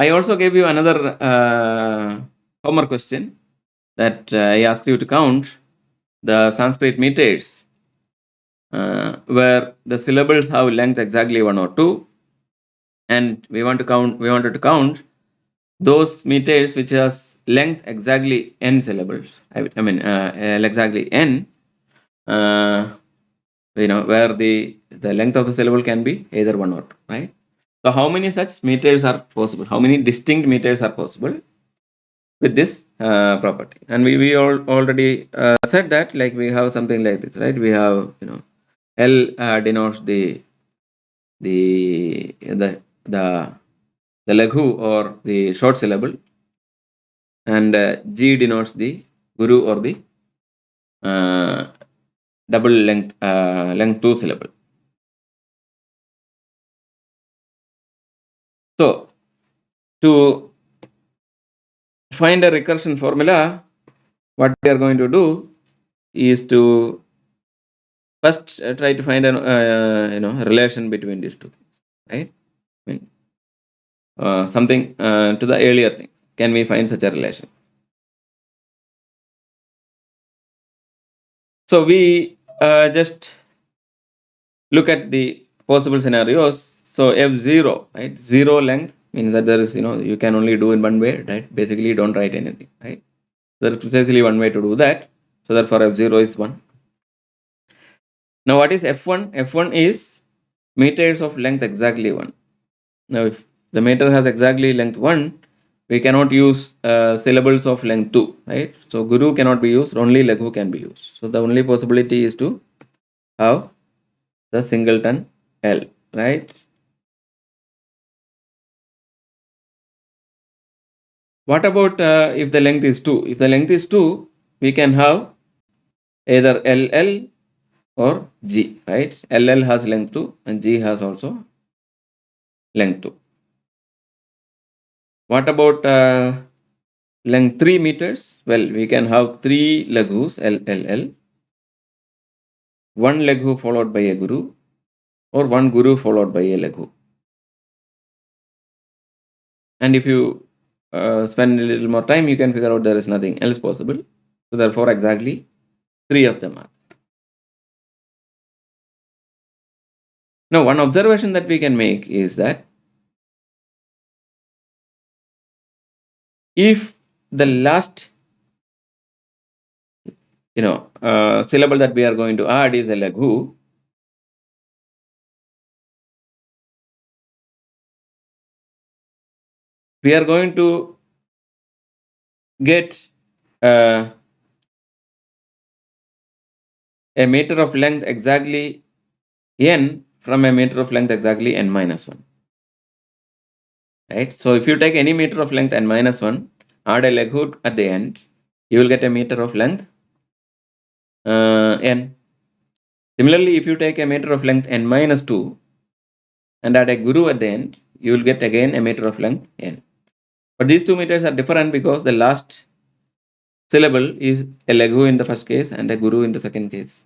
I also gave you another homework question that I asked you to count the Sanskrit meters where the syllables have length exactly 1 or 2, and we wanted to count those meters which has length exactly n syllables. I mean exactly n, where the length of the syllable can be either 1 or 2, right? So how many such meters are possible? How many distinct meters are possible with this property? And we already said that, like, we have something like this, right? We have, L denotes the the the laghu or the short syllable, and G denotes the guru or the double length 2 syllable. So to find a recursion formula, what we are going to do is to first try to find a relation between these two things, right? I mean, something to the earlier thing. Can we find such a relation? So we just look at the possible scenarios. So f0, right? 0 length means that there is, you can only do in one way, right? Basically, don't write anything, right? There is precisely one way to do that. So therefore f0 is 1. Now what is f1? F1 is meters of length exactly 1. Now if the meter has exactly length 1, we cannot use syllables of length 2, right? So guru cannot be used, only laghu can be used. So the only possibility is to have the singleton L, right? What about if the length is 2? If the length is 2, we can have either LL or G, right? LL has length 2 and G has also length 2. What about length 3 meters? Well, we can have 3 laghus, LLL, 1 laghu followed by a guru, or 1 guru followed by a laghu. And if you spend a little more time, you can figure out there is nothing else possible. So therefore, exactly 3 of them are. Now, one observation that we can make is that if the last syllable that we are going to add is a laghu, we are going to get a meter of length exactly n from a meter of length exactly n minus 1. Right? So if you take any meter of length n minus 1, add a laghu at the end, you will get a meter of length n. Similarly, if you take a meter of length n minus 2 and add a guru at the end, you will get again a meter of length n. But these 2 meters are different because the last syllable is a laghu in the first case and a guru in the second case.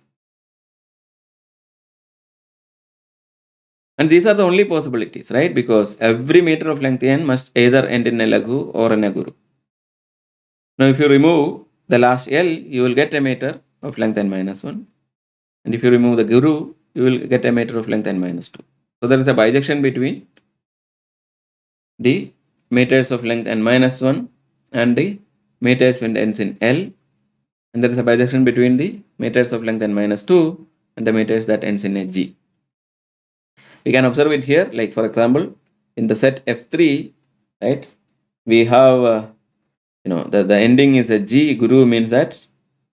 And these are the only possibilities, right? Because every meter of length n must either end in a laghu or in a guru. Now, if you remove the last L, you will get a meter of length n minus 1. And if you remove the guru, you will get a meter of length n minus 2. So there is a bijection between the meters of length n minus 1 and the meters when ends in L. And there is a bijection between the meters of length n minus 2 and the meters that ends in a G. We can observe it here, like for example, in the set F3, right? We have, the ending is a G. Guru means that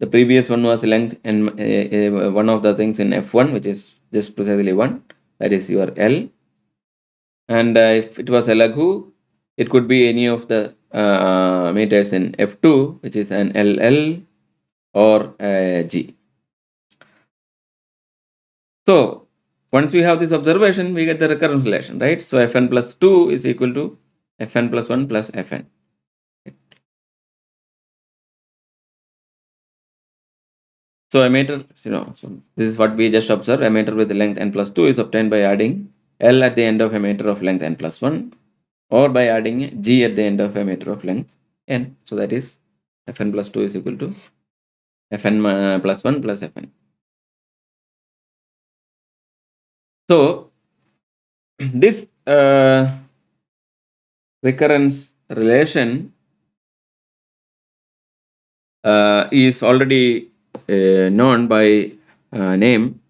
the previous one was length and one of the things in F1, which is just precisely 1, that is your L. And if it was a laghu, it could be any of the meters in F2, which is an LL or G. So once we have this observation, we get the recurrence relation, right? So Fn plus 2 is equal to Fn plus 1 plus Fn. So a meter, so this is what we just observed. A meter with the length n plus 2 is obtained by adding L at the end of a meter of length n plus 1 or by adding a g at the end of a meter of length n. So that is fn plus 2 is equal to fn plus 1 plus fn. So this recurrence relation is already known by name.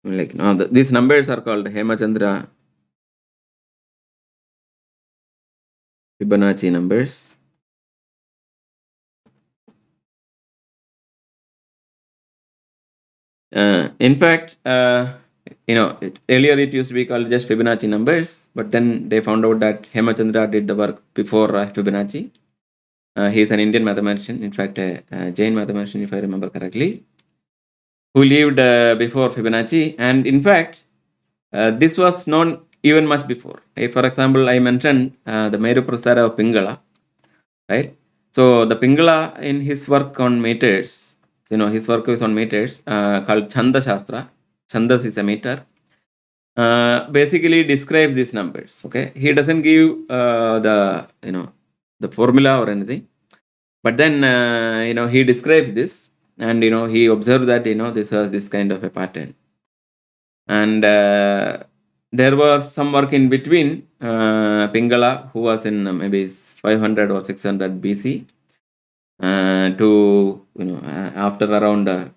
Like now, these numbers are called Hemachandra Fibonacci numbers. In fact, earlier it used to be called just Fibonacci numbers, but then they found out that Hemachandra did the work before Fibonacci. He is an Indian mathematician, in fact, a Jain mathematician, if I remember correctly, who lived before Fibonacci. And in fact, this was known even much before. For example, I mentioned the Meru Prasara of Pingala, right? So the Pingala, in his work on meters, his work is on meters, called Chanda Shastra. Chandas is a meter. Basically describe these numbers. Okay, he doesn't give the formula or anything, but then he describes this, and he observed that this was this kind of a pattern, and there was some work in between. Pingala, who was in maybe 500 or 600 BC, to after around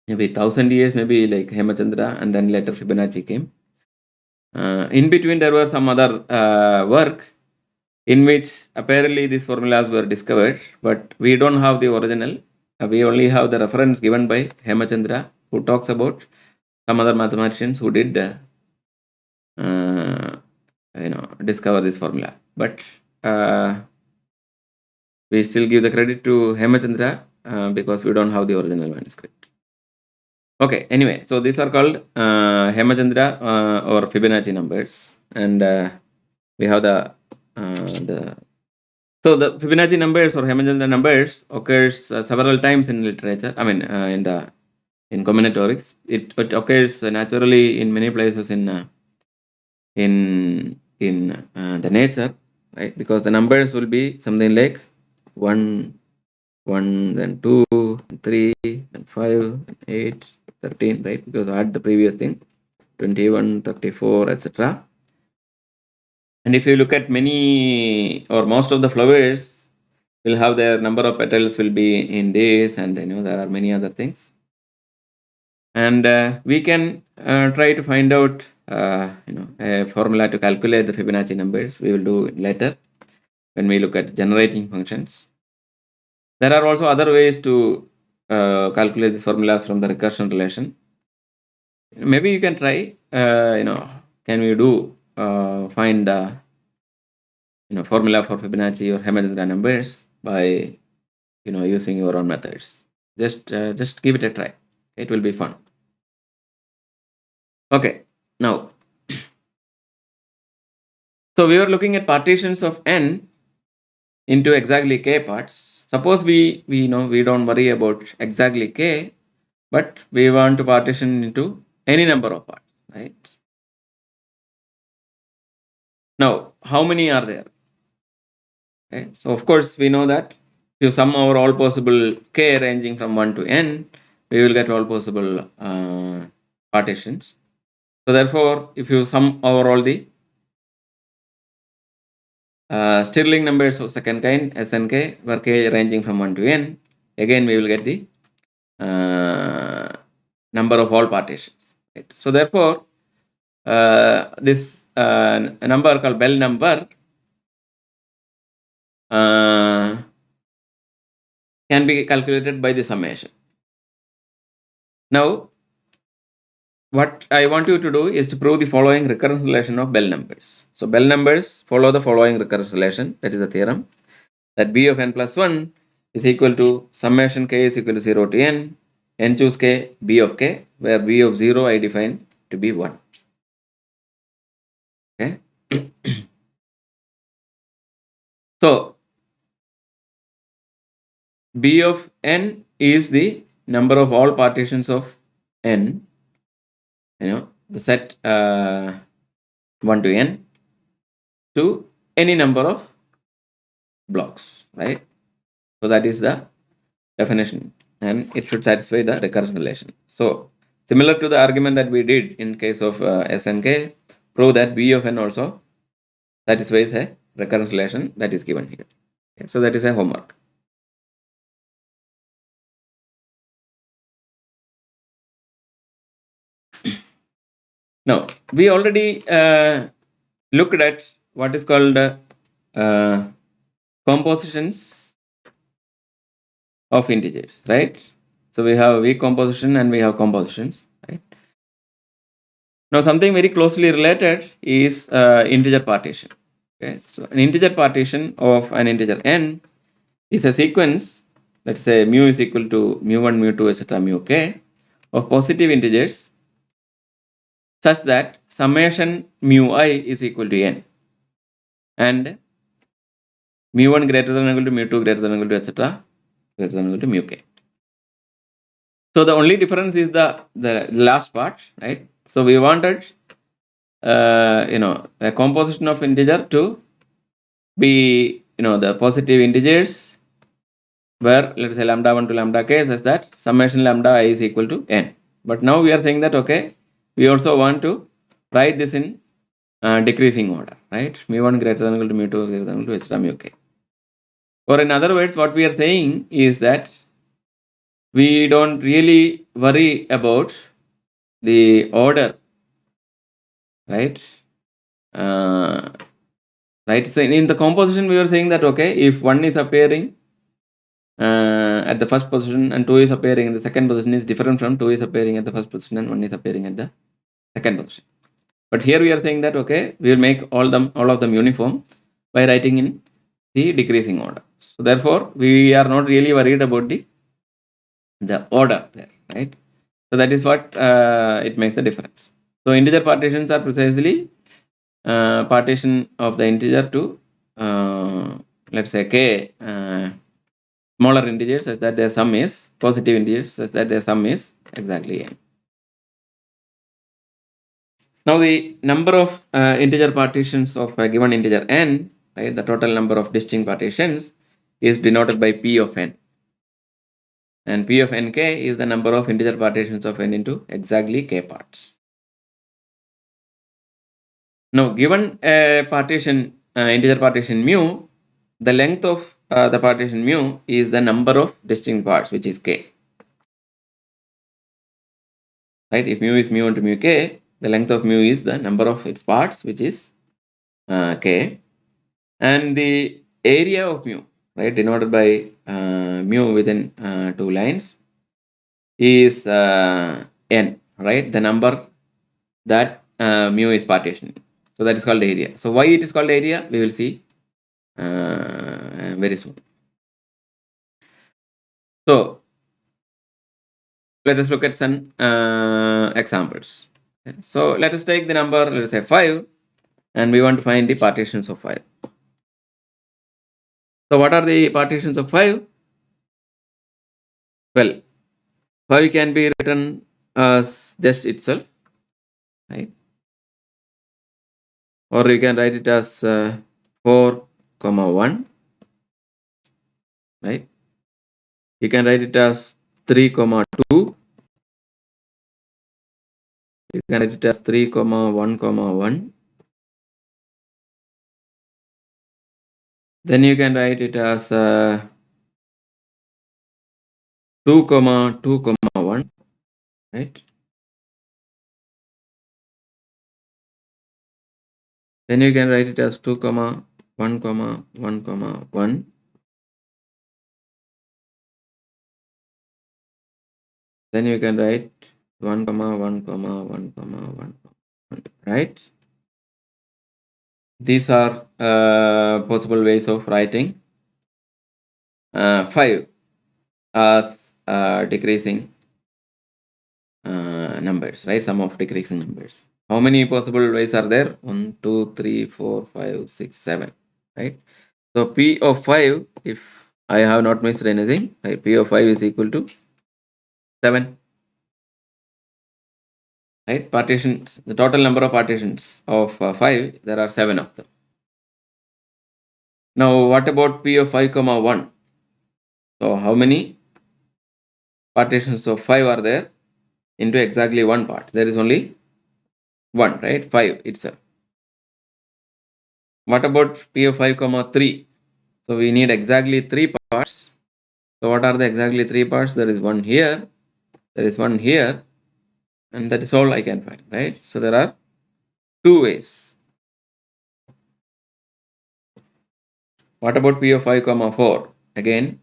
maybe 1,000 years, maybe like Hemachandra, and then later Fibonacci came. In between, there were some other work in which apparently these formulas were discovered, but we don't have the original. We only have the reference given by Hemachandra, who talks about some other mathematicians who did discover this formula. But we still give the credit to Hemachandra because we don't have the original manuscript. Okay, anyway, so these are called Hemachandra or Fibonacci numbers, and we have the Fibonacci numbers or Hemachandra numbers occurs several times in literature. I mean, in combinatorics, it occurs naturally in many places in the nature, right? Because the numbers will be something like 1, then 2, 3, and 5, and 8, 13, right? Because I had the previous thing, 21, 34, etc. And if you look at many or most of the flowers, will have their number of petals will be in this, and there are many other things. And we can try to find out a formula to calculate the Fibonacci numbers. We will do it later when we look at generating functions. There are also other ways to calculate the formulas from the recursion relation. Maybe you can try. Can we do find the formula for Fibonacci or Hemachandra numbers by using your own methods? Just give it a try. It will be fun. Okay, now, so we are looking at partitions of n into exactly k parts. Suppose we don't worry about exactly k, but we want to partition into any number of parts, right? Now, how many are there? Okay, so of course we know that if you sum over all possible k ranging from 1 to n, we will get all possible partitions. So therefore, if you sum over all the Stirling numbers of second kind, Snk, where k ranging from 1 to n, again we will get the number of all partitions. Right? So therefore, this number called Bell number can be calculated by the summation. Now, what I want you to do is to prove the following recurrence relation of Bell numbers. So Bell numbers follow the following recurrence relation. That is the theorem that b of n plus 1 is equal to summation k is equal to 0 to n choose k, b of k, where b of 0 I define to be 1. Okay. So b of n is the number of all partitions of n, the set 1 to n, to any number of blocks, right? So that is the definition, and it should satisfy the recurrence relation. So similar to the argument that we did in case of SNK, prove that V of n also satisfies a recurrence relation that is given here. Okay, so that is a homework. Now we already looked at what is called compositions of integers, right? So we have weak composition and we have compositions, right? Now something very closely related is integer partition. Okay, so an integer partition of an integer n is a sequence, let's say mu is equal to mu1, mu2, etc., mu k, of positive integers such that summation mu I is equal to n, and mu1 greater than or equal to mu2 greater than or equal to etc., greater than or equal to mu k. So the only difference is the last part, right? So we wanted a composition of integer to be the positive integers where, let's say, lambda 1 to lambda k such that summation lambda I is equal to n. But now we are saying that okay, we also want to write this in decreasing order, right? Mu1 greater than or equal to mu2 greater than or equal to etc., mu k. Or in other words, what we are saying is that we don't really worry about the order, right? Right. So in the composition, we were saying that okay, if 1 is appearing at the first position and 2 is appearing in the second position, is different from 2 is appearing at the first position and 1 is appearing at the second position. But here we are saying that okay, we will make all of them uniform by writing in the decreasing order. So therefore, we are not really worried about the order there, right? So that is what it makes the difference. So integer partitions are precisely partition of the integer to let's say k smaller integers such that their sum is positive integers such that their sum is exactly n. Now the number of integer partitions of a given integer n, right, the total number of distinct partitions is denoted by p of n, and p of nk is the number of integer partitions of n into exactly k parts. Now given a partition integer partition mu, the length of the partition mu is the number of distinct parts, which is k. Right? If mu is mu into mu k, the length of mu is the number of its parts, which is k, and the area of mu, right, denoted by mu within two lines, is n, right, the number that mu is partitioned. So that is called area. So why it is called area, we will see very soon. So let us look at some examples. So let us take the number, let us say 5, and we want to find the partitions of 5. So what are the partitions of 5? Well, 5 can be written as just itself, right? Or you can write it as 4, 1, right? You can write it as 3, 2. You can write it as 3, 1, 1. Then you can write it as 2, 2, 1, right? Then you can write it as 2, 1, 1, 1. Then you can write 1, 1, 1, 1, right? These are possible ways of writing 5 as decreasing numbers, right? Sum of decreasing numbers. How many possible ways are there? 1, 2, 3, 4, 5, 6, 7, right? So P of 5, if I have not missed anything, right, P of 5 is equal to 7. Right? Partitions, the total number of partitions of 5, there are 7 of them. Now, what about P of 5 comma 1? So, how many partitions of 5 are there into exactly one part? There is only one, right? 5 itself. What about P of 5 comma 3? So, we need exactly 3 parts. So, what are the exactly 3 parts? There is one here, there is one here, and that is all I can find, right? So, there are 2 ways. What about P of 5 comma 4? Again,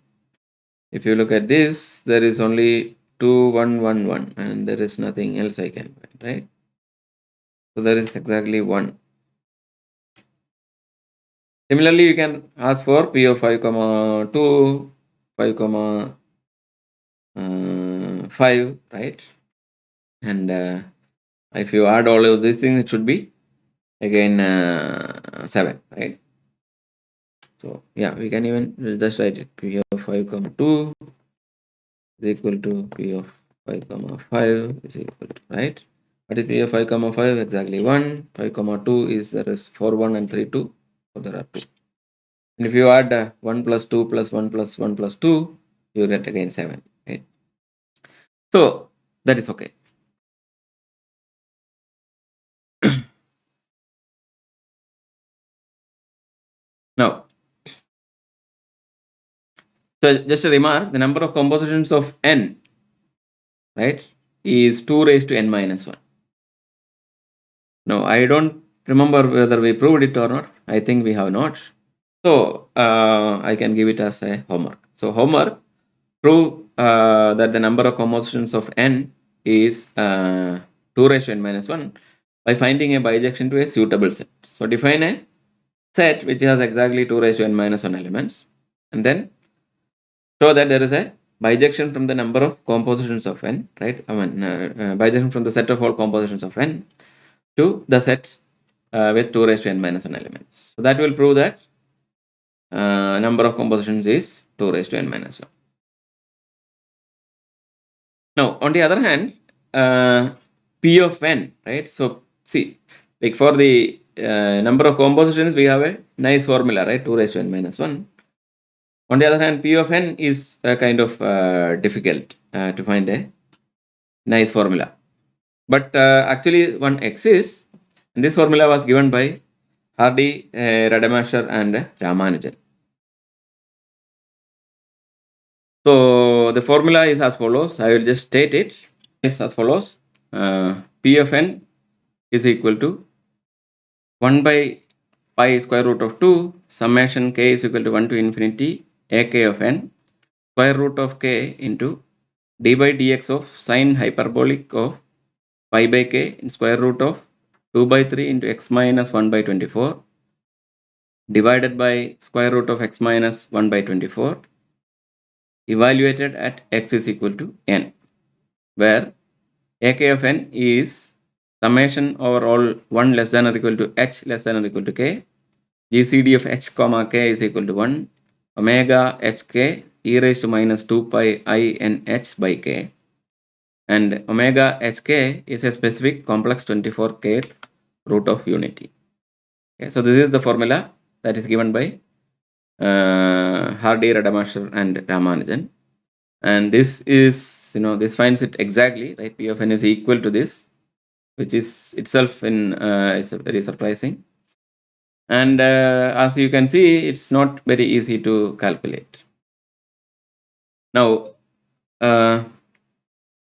if you look at this, there is only 2, 1, 1, 1, and there is nothing else I can find, right? So there is exactly 1. Similarly, you can ask for P of 5 comma 2, 5 comma 5, right? And if you add all of these things, it should be again 7, right? So yeah, we can even just write it. P of 5 comma 2 is equal to P of 5 comma 5 is equal to, right? What is P of 5 comma 5? Exactly 1. 5 comma 2 is there is 4, 1 and 3, 2. So there are 2. And if you add 1 plus 2 plus 1 plus 1 plus 2, you get again 7, right? So that is okay. Now, so just a remark, the number of compositions of n, right, is 2 raised to n minus 1. Now, I don't remember whether we proved it or not. I think we have not. So I can give it as a homework. So homework, prove that the number of compositions of n is 2 raised to n minus 1 by finding a bijection to a suitable set. So define a set which has exactly 2 raised to n minus 1 elements, and then show that there is a bijection from the number of compositions of n, right? Bijection from the set of all compositions of n to the set with 2 raised to n minus 1 elements. So that will prove that number of compositions is 2 raised to n minus 1. Now, on the other hand, P of n, right? So, see, like for the number of compositions, we have a nice formula, right? 2 raised to n minus 1. On the other hand, P of n is kind of difficult to find a nice formula. But actually, one exists, and this formula was given by Hardy, Rademacher, and Ramanujan. So the formula is as follows. I will just state it. It's as follows. P of n is equal to 1 by pi square root of 2 summation k is equal to 1 to infinity ak of n square root of k into d by dx of sine hyperbolic of pi by k in square root of 2 by 3 into x minus 1 by 24 divided by square root of x minus 1 by 24 evaluated at x is equal to n, where ak of n is summation over all 1 less than or equal to h less than or equal to k, gcd of h comma k is equal to 1, omega hk e raised to minus 2 pi I n h by k, and omega hk is a specific complex 24kth root of unity. Okay, so this is the formula that is given by Hardy, Rademacher, and Ramanujan, and this is, this finds it exactly, right? P of n is equal to this, which is itself is very surprising. And as you can see, it's not very easy to calculate. Now,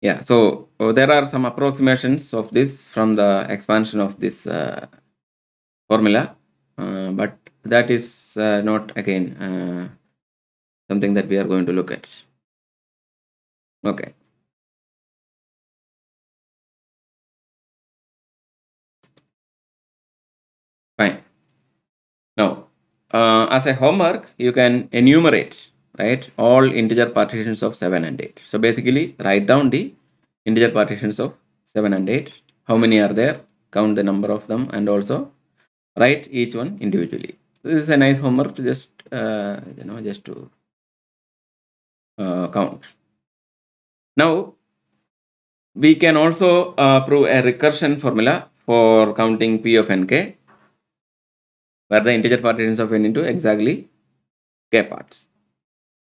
yeah, so there are some approximations of this from the expansion of this formula, but that is not again something that we are going to look at. Okay. Fine. Now, as a homework, you can enumerate, right, all integer partitions of 7 and 8. So basically, write down the integer partitions of 7 and 8. How many are there? Count the number of them, and also write each one individually. This is a nice homework to just just to count. Now, we can also prove a recursion formula for counting P of nk. where the integer partitions of n into exactly k parts.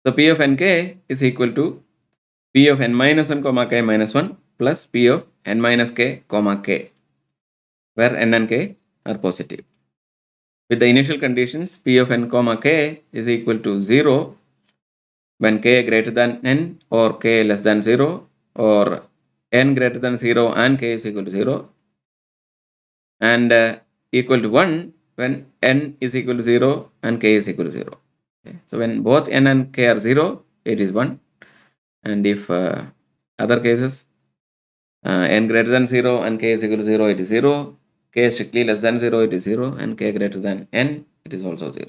So P of nk is equal to P of n minus 1 comma k minus 1 plus P of n minus k comma k, where n and k are positive. With the initial conditions, P of n comma k is equal to 0 when k greater than n or k less than 0, or n greater than 0 and k is equal to 0, and equal to 1 when n is equal to 0 and k is equal to 0. Okay. So when both n and k are 0, it is 1. And if other cases, n greater than 0 and k is equal to 0, it is 0. K strictly less than 0, it is 0. And k greater than n, it is also 0.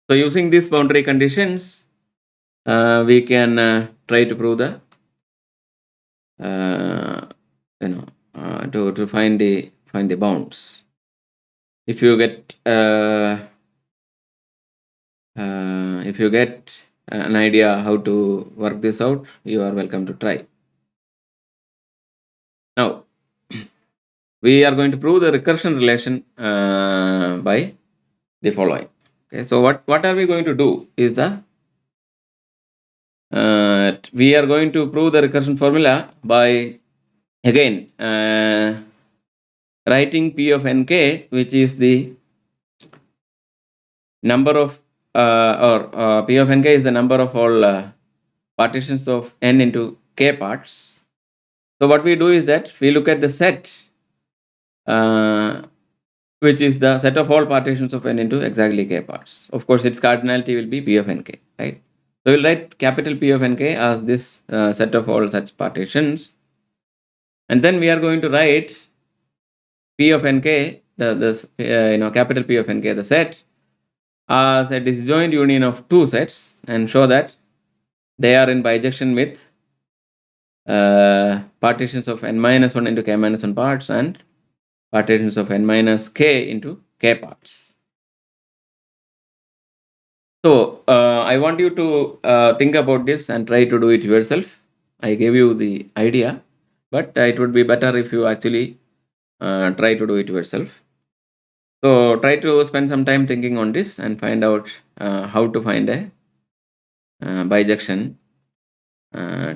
So using these boundary conditions, we can try to prove the, to find the bounds. If you get an idea how to work this out, you are welcome to try. Now, we are going to prove the recursion relation by the following. Okay, so what are we going to do is we are going to prove the recursion formula by again writing P of nk, which is the number of P of nk is the number of all partitions of n into k parts. So what we do is that we look at the set, which is the set of all partitions of n into exactly k parts. Of course, its cardinality will be P of nk, right? So we'll write capital P of nk as this set of all such partitions, and then we are going to write P of nk, capital P of nk, the set, as a disjoint union of two sets, and show that they are in bijection with partitions of n minus 1 into k minus 1 parts and partitions of n minus k into k parts. So I want you to think about this and try to do it yourself. I gave you the idea, but it would be better if you actually try to do it yourself. So try to spend some time thinking on this and find out how to find a bijection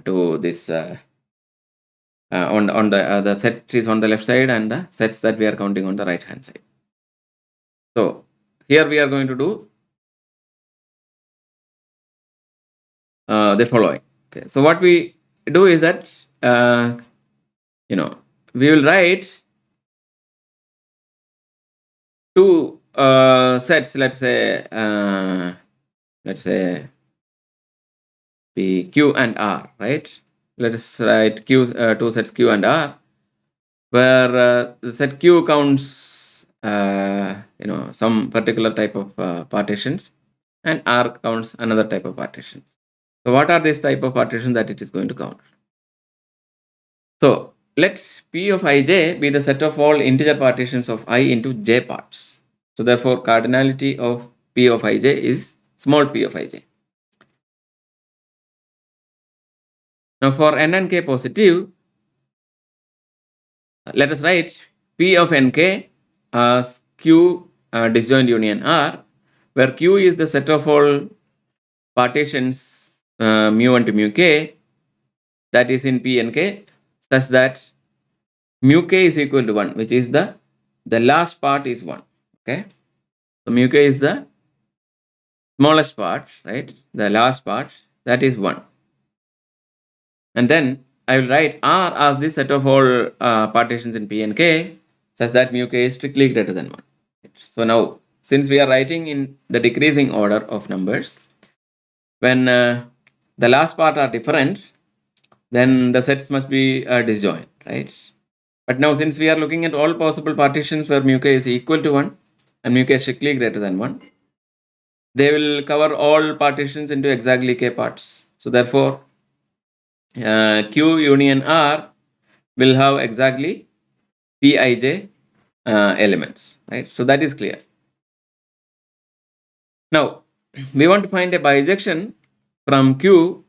to this on the set is on the left side and the sets that we are counting on the right hand side. So here we are going to do the following. Okay, so what we do is that we will write two sets. Let's say be Q and R, right? Let us write Q, two sets Q and R, where the set Q counts some particular type of partitions, and R counts another type of partitions. So what are these type of partitions that it is going to count? So let P of ij be the set of all integer partitions of I into j parts. So therefore cardinality of P of ij is small p of ij. Now for n and k positive, let us write P of nk as Q disjoint union R, where Q is the set of all partitions mu1 to mu k that is in P and k, such that mu k is equal to 1, which is the last part is 1. Okay, so mu k is the smallest part, right? The last part, that is 1. And then I will write R as the set of all partitions in P and K, such that mu k is strictly greater than 1. So now, since we are writing in the decreasing order of numbers, when the last part are different, then the sets must be disjoint, right? But now, since we are looking at all possible partitions where mu k is equal to 1 and mu k is strictly greater than 1, they will cover all partitions into exactly k parts. So therefore, Q union R will have exactly Pij elements, right? So that is clear. Now, we want to find a bijection from Q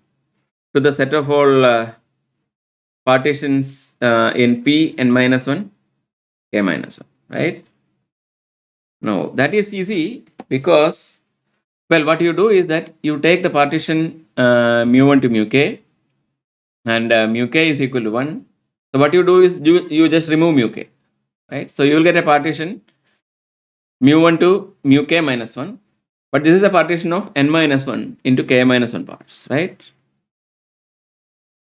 to the set of all partitions in P n minus 1, k minus 1, right? Now that is easy because, well, what you do is that you take the partition mu1 to mu k, and mu k is equal to 1. So what you do is you just remove mu k, right? So you will get a partition mu1 to mu k minus 1, but this is a partition of n minus 1 into k minus 1 parts, right?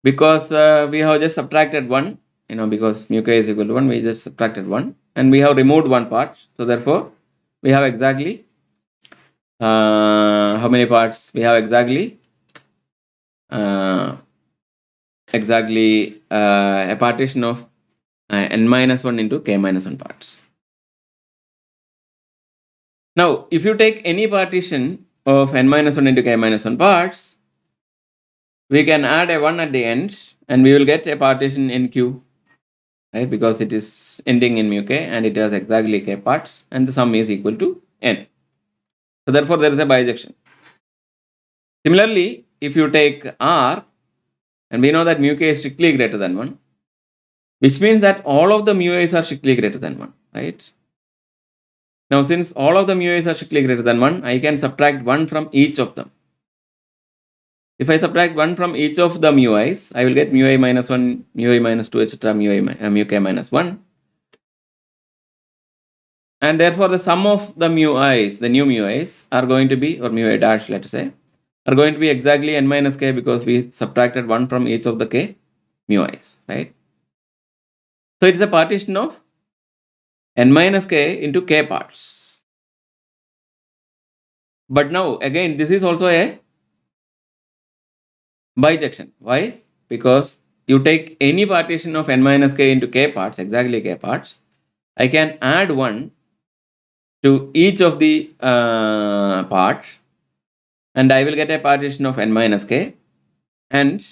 Because we have just subtracted 1, because mu k is equal to 1, we just subtracted 1, and we have removed one part. So therefore, we have exactly how many parts? We have exactly a partition of n minus 1 into k minus 1 parts. Now, if you take any partition of n minus 1 into k minus 1 parts, we can add a 1 at the end, and we will get a partition nq, right? Because it is ending in mu k and it has exactly k parts, and the sum is equal to n. So therefore, there is a bijection. Similarly, if you take r, and we know that mu k is strictly greater than 1, which means that all of the mu i's are strictly greater than 1, right? Now, since all of the mu i's are strictly greater than 1, I can subtract 1 from each of them. If I subtract 1 from each of the mu i's, I will get mu I minus 1, mu I minus 2, etc., mu k minus 1. And therefore, the sum of the mu i's, the new mu i's, are going to be, or mu I dash, let's say, are going to be exactly n minus k, because we subtracted 1 from each of the k mu i's, right? So it is a partition of n minus k into k parts. But now, again, this is also a bijection. Why? Because you take any partition of n minus k into k parts, exactly k parts, I can add 1 to each of the parts, and I will get a partition of n minus k. And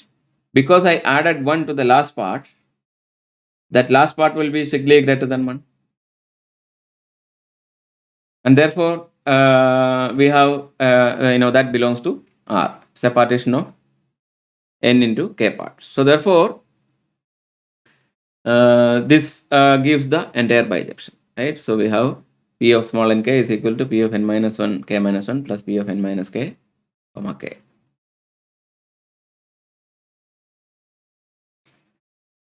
because I added 1 to the last part, that last part will be strictly greater than 1. And therefore, we have, that belongs to R. It's a partition of n into k parts. So therefore, this gives the entire bijection, right? So we have p of small n k is equal to p of n minus 1 k minus 1 plus p of n minus k comma k.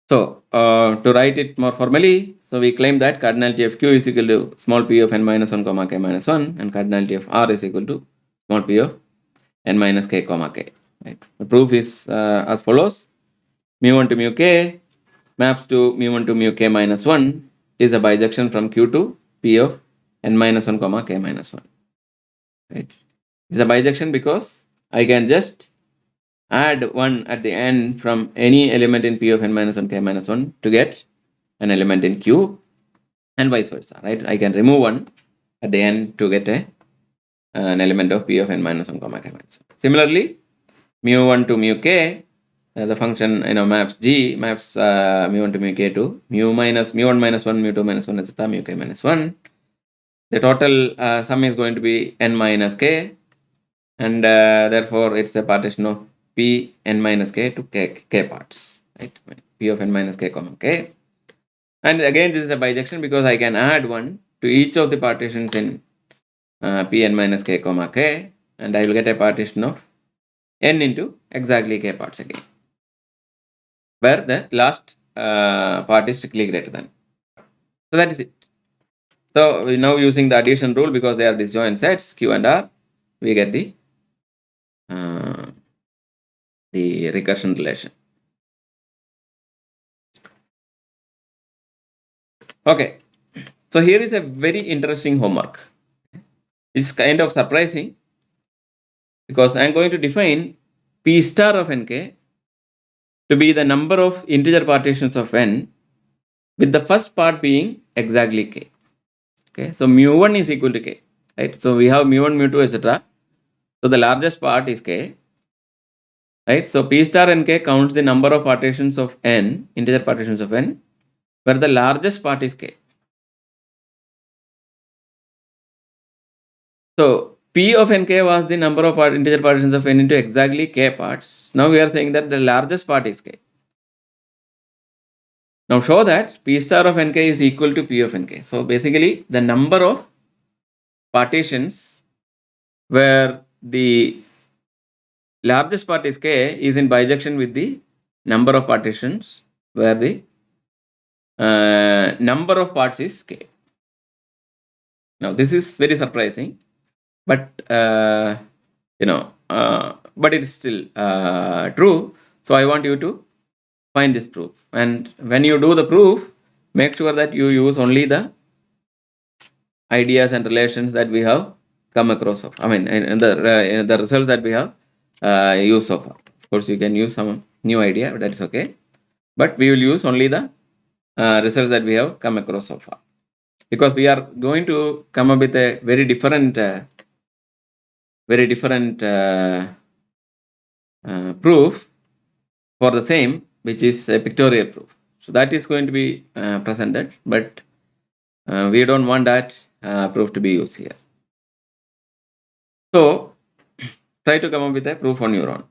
So to write it more formally, so we claim that cardinality of q is equal to small p of n minus 1 comma k minus 1, and cardinality of r is equal to small p of n minus k comma k. Right? The proof is as follows: mu1 to mu k maps to mu1 to mu k minus 1 is a bijection from q to p of n minus 1 comma k minus 1. Right? It's a bijection because I can just add 1 at the end from any element in p of n minus 1 k minus 1 to get an element in q, and vice versa, right? I can remove 1 at the end to get an element of p of n minus 1 comma k minus 1. Similarly, mu1 to mu k, the function maps g maps mu1 to mu k to mu1 minus 1, mu2 minus 1, etc., mu k minus 1. The total sum is going to be n minus k, and therefore it's a partition of p n minus k to k parts, right? P of n minus k comma k. And again, this is a bijection because I can add 1 to each of the partitions in p n minus k comma k, and I will get a partition of n into exactly k parts again, where the last part is strictly greater than. So that is it. So we now using the addition rule, because they are disjoint sets q and r, we get the recursion relation. Okay, so here is a very interesting homework. It's kind of surprising because I'm going to define p star of nk to be the number of integer partitions of n, with the first part being exactly k. Okay, so mu1 is equal to k, right? So we have mu1, mu2, etc. So the largest part is k, right? So p star nk counts the number of partitions of n, integer partitions of n, where the largest part is k. So p of nk was the number of integer partitions of n into exactly k parts. Now we are saying that the largest part is k. Now show that p star of nk is equal to p of nk. So basically the number of partitions where the largest part is k is in bijection with the number of partitions where the number of parts is k. Now this is very surprising, but but it is still true. So I want you to find this proof, and when you do the proof, make sure that you use only the ideas and relations that we have come across of. I mean, and the results that we have used so far. Of course, you can use some new idea, but that's okay. But we will use only the results that we have come across so far, because we are going to come up with a very different proof for the same, which is a pictorial proof. So that is going to be presented, but we don't want that proof to be used here. So try to come up with a proof on your own.